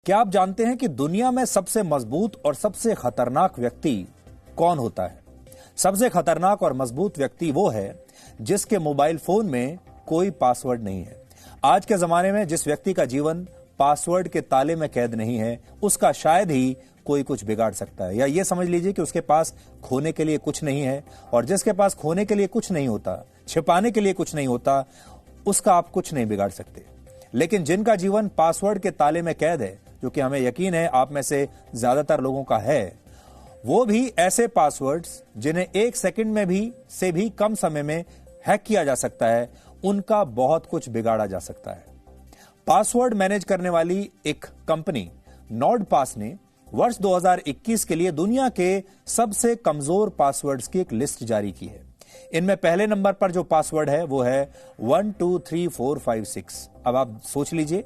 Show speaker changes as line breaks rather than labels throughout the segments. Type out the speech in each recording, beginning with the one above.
क्या आप जानते हैं कि दुनिया में सबसे मजबूत और सबसे खतरनाक व्यक्ति कौन होता है? सबसे खतरनाक और मजबूत व्यक्ति वो है जिसके मोबाइल फोन में कोई पासवर्ड नहीं है। आज के जमाने में जिस व्यक्ति का जीवन पासवर्ड के ताले में कैद नहीं है, उसका शायद ही कोई कुछ बिगाड़ सकता है। या ये समझ लीजिए कि उसके पास खोने के लिए कुछ नहीं है, और जिसके पास खोने के लिए कुछ नहीं होता, छिपाने के लिए कुछ नहीं होता, उसका आप कुछ नहीं बिगाड़ सकते। लेकिन जिनका जीवन पासवर्ड के ताले में कैद है, जो कि हमें यकीन है आप में से ज्यादातर लोगों का है, वो भी ऐसे पासवर्ड्स जिन्हें 1 सेकंड में भी कम समय में हैक किया जा सकता है, उनका बहुत कुछ बिगाड़ा जा सकता है। पासवर्ड मैनेज करने वाली एक कंपनी नॉर्डपास ने वर्ष 2021 के लिए दुनिया के सबसे कमजोर पासवर्ड्स की एक लिस्ट जारी की है। इनमें पहले नंबर पर जो पासवर्ड है वो है 123456। अब आप सोच लीजिए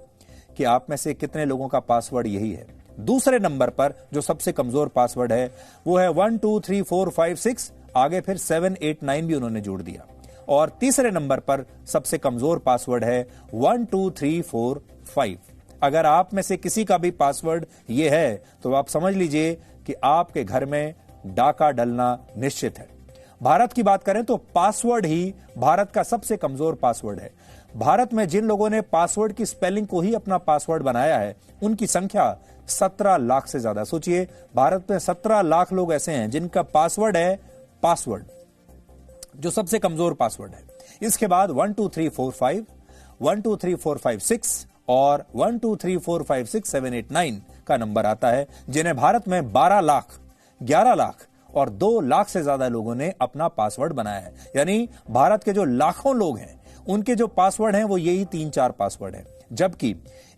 कि आप में से कितने लोगों का पासवर्ड यही है। दूसरे नंबर पर जो सबसे कमजोर पासवर्ड है वो है 123456, आगे फिर 789 भी उन्होंने जोड़ दिया। और तीसरे नंबर पर सबसे कमजोर पासवर्ड है 12345। अगर आप में से किसी का भी पासवर्ड ये है तो आप समझ लीजिए कि आपके घर में डाका डलना निश्चित है। भारत की बात करें तो पासवर्ड ही भारत का सबसे कमजोर पासवर्ड है। भारत में जिन लोगों ने पासवर्ड की स्पेलिंग को ही अपना पासवर्ड बनाया है, उनकी संख्या 17 लाख से ज्यादा। सोचिए, भारत में 17 लाख लोग ऐसे हैं जिनका पासवर्ड है पासवर्ड, जो सबसे कमजोर पासवर्ड है। इसके बाद 12345, 1234556 और 123456789 का नंबर आता है, जिन्हें भारत में 12 लाख, 11 लाख और 2 लाख से ज्यादा लोगों ने अपना पासवर्ड बनाया है। यानी भारत के जो लाखों लोग हैं, उनके जो पासवर्ड हैं वो यही 3-4 पासवर्ड हैं। जबकि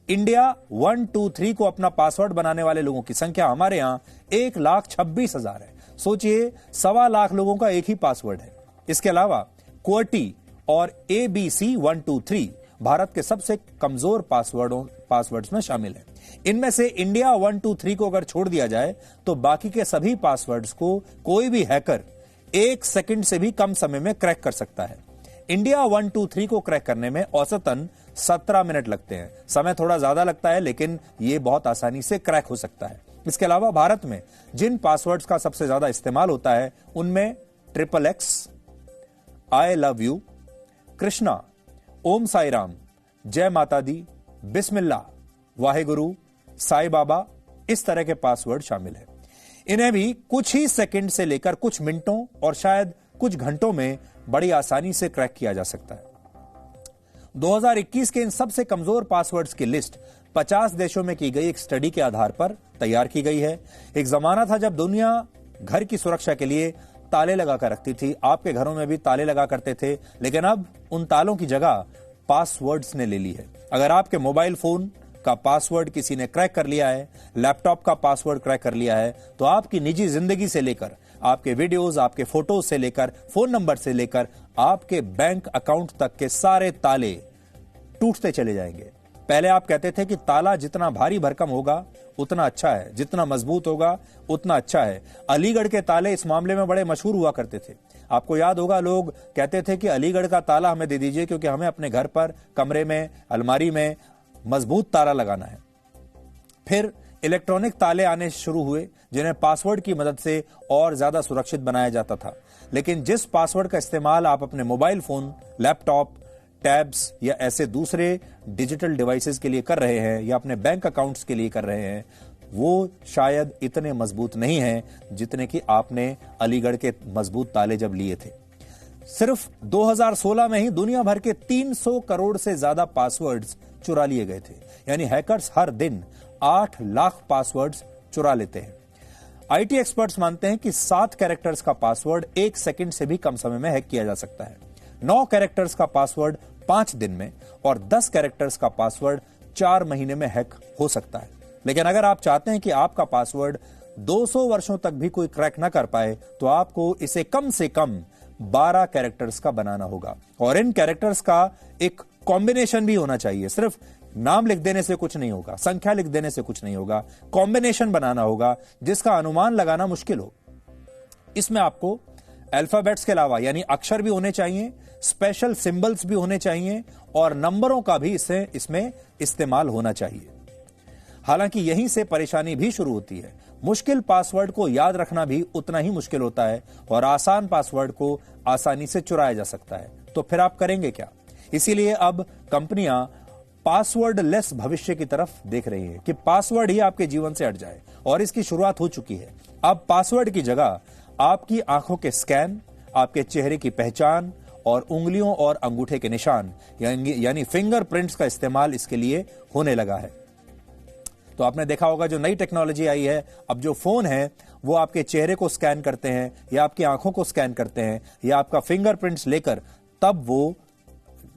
इंडिया 123 को अपना पासवर्ड बनाने वाले लोगों की संख्या हमारे यहां 1,26,000 है। सोचिए, 1.25 लाख लोगों का एक ही पासवर्ड है। इसके अलावा क्वर्टी और ABC 123 भारत के सबसे कमजोर पासवर्ड्स में शामिल है। इनमें से इंडिया 123 को अगर छोड़ दिया जाए तो बाकी के सभी पासवर्ड्स को कोई भी हैकर 1 सेकंड से भी कम समय में क्रैक कर सकता है। इंडिया 123 को क्रैक करने में औसतन 17 मिनट लगते हैं। समय थोड़ा ज्यादा लगता है, लेकिन यह बहुत आसानी से क्रैक हो सकता है। इसके अलावा भारत में जिन पासवर्ड्स का सबसे ज्यादा इस्तेमाल होता है उनमें XXX, I love you, Krishna, Om Sai Ram, जय माता दी, बिस्मिल्लाह, वाहेगुरु, साई बाबा, इस तरह के पासवर्ड शामिल है। इन्हें भी कुछ ही सेकंड से लेकर कुछ मिनटों और शायद कुछ घंटों में बड़ी आसानी से क्रैक किया जा सकता है। 2021 के इन सबसे कमजोर पासवर्ड्स की लिस्ट 50 देशों में की गई एक स्टडी के आधार पर तैयार की गई है। एक जमाना था जब दुनिया घर की सुरक्षा के लिए ताले लगाकर रखती थी। आपके घरों में भी ताले लगा करते थे, लेकिन अब उन तालों की जगह पासवर्ड्स ने ले ली है। अगर आपके मोबाइल फोन का पासवर्ड किसी ने क्रैक कर लिया है, लैपटॉप का पासवर्ड क्रैक कर लिया है, तो आपकी निजी जिंदगी से लेकर आपके वीडियोस, आपके फोटोज से लेकर फोन नंबर से लेकर आपके बैंक अकाउंट तक के सारे ताले टूटते चले जाएंगे। पहले आप कहते थे कि ताला जितना भारी भरकम होगा उतना अच्छा है, जितना मजबूत होगा उतना अच्छा है। अलीगढ़ के ताले इस मामले में बड़े मशहूर हुआ करते थे। आपको याद होगा, लोग कहते थे कि अलीगढ़ का ताला हमें दे दीजिए क्योंकि हमें अपने घर पर, कमरे में, अलमारी में मजबूत ताला लगाना है। फिर इलेक्ट्रॉनिक ताले आने शुरू हुए जिन्हें पासवर्ड की मदद से और ज्यादा सुरक्षित बनाया जाता था। लेकिन जिस पासवर्ड का इस्तेमाल आप अपने मोबाइल फोन, लैपटॉप, टैब्स या ऐसे दूसरे डिजिटल डिवाइसेस के लिए कर रहे हैं या अपने बैंक अकाउंट्स के लिए कर रहे हैं, वो शायद इतने मजबूत नहीं हैं जितने कि आपने अलीगढ़ के मजबूत ताले जब लिए थे। सिर्फ 2016 में ही दुनिया भर के 300 करोड़ से ज्यादा पासवर्ड्स चुरा लिए गए थे। यानी हैकर्स हर दिन 8 लाख पासवर्ड्स चुरा लेते हैं। आईटी एक्सपर्ट्स मानते हैं कि 7 कैरेक्टर्स का पासवर्ड 1 सेकंड से भी कम समय में हैक किया जा सकता है। 9 कैरेक्टर्स का पासवर्ड 5 दिन में और 10 कैरेक्टर्स का पासवर्ड 4 महीने में हैक हो सकता है। लेकिन अगर आप चाहते हैं कि आपका पासवर्ड 200 वर्षों तक भी कोई क्रैक ना कर पाए, तो आपको इसे कम से कम 12 कैरेक्टर्स का बनाना होगा। और इन कैरेक्टर्स का एक कॉम्बिनेशन भी होना चाहिए। सिर्फ नाम लिख देने से कुछ नहीं होगा, संख्या लिख देने से कुछ नहीं होगा, कॉम्बिनेशन बनाना होगा जिसका अनुमान लगाना मुश्किल हो। इसमें आपको अल्फाबेट्स के अलावा यानी अक्षर भी होने चाहिए, स्पेशल सिंबल्स भी होने चाहिए और नंबरों का भी इसमें इस्तेमाल होना चाहिए। हालांकि यहीं से परेशानी भी शुरू होती है। मुश्किल पासवर्ड को याद रखना भी उतना ही मुश्किल होता है और आसान पासवर्ड को आसानी से चुराया जा सकता है। तो फिर आप करेंगे क्या? इसीलिए अब कंपनियां पासवर्ड लेस भविष्य की तरफ देख रही हैं कि पासवर्ड ही आपके जीवन से हट जाए, और इसकी शुरुआत हो चुकी है। अब पासवर्ड की जगह आपकी आंखों के स्कैन, आपके चेहरे की पहचान और उंगलियों और अंगूठे के निशान यानी फिंगरप्रिंट्स का इस्तेमाल इसके लिए होने लगा है। तो आपने देखा होगा जो नई टेक्नोलॉजी आई है, अब जो फोन है वो आपके चेहरे को स्कैन करते हैं या आपकी आंखों को स्कैन करते हैं या आपका फिंगरप्रिंट्स लेकर तब वो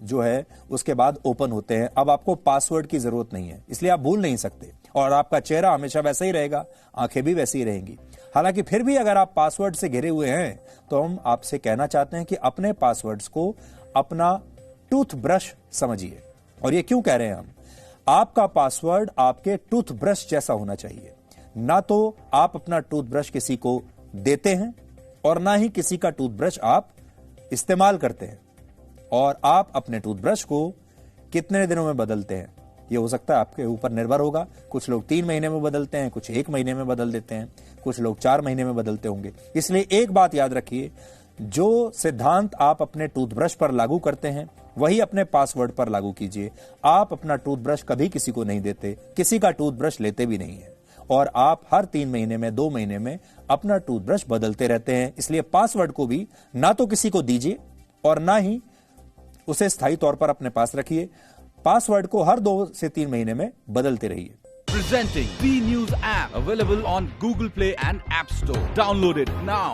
जो है उसके बाद ओपन होते हैं। अब आपको पासवर्ड की जरूरत नहीं है, इसलिए आप भूल नहीं सकते और आपका चेहरा हमेशा वैसा ही रहेगा, आंखें भी वैसी ही रहेंगी। हालांकि फिर भी अगर आप पासवर्ड से घिरे हुए हैं तो हम आपसे कहना चाहते हैं कि अपने पासवर्ड्स को अपना टूथब्रश समझिए। और ये क्यों कह रहे हैं हम? आपका पासवर्ड आपके टूथब्रश जैसा होना चाहिए। ना तो आप अपना टूथब्रश किसी को देते हैं और ना ही किसी का टूथब्रश आप इस्तेमाल करते हैं। और आप अपने टूथब्रश को कितने दिनों में बदलते हैं ये हो सकता है आपके ऊपर निर्भर होगा। कुछ लोग 3 महीने में बदलते हैं, कुछ 1 महीने में बदल देते हैं, कुछ लोग 4 महीने में बदलते होंगे। इसलिए एक बात याद रखिए, जो सिद्धांत आप अपने टूथब्रश पर लागू करते हैं वही अपने पासवर्ड पर लागू कीजिए। आप अपना टूथब्रश कभी किसी को नहीं देते, किसी का टूथब्रश लेते भी नहीं है, और आप हर 3 महीने में 2 महीने में अपना टूथब्रश बदलते रहते हैं। इसलिए पासवर्ड को भी ना तो किसी को दीजिए और ना ही उसे स्थायी तौर पर अपने पास रखिए। पासवर्ड को हर 2 से 3 महीने में बदलते रहिए।
Presenting B News app available on Google Play and App Store. Download it now.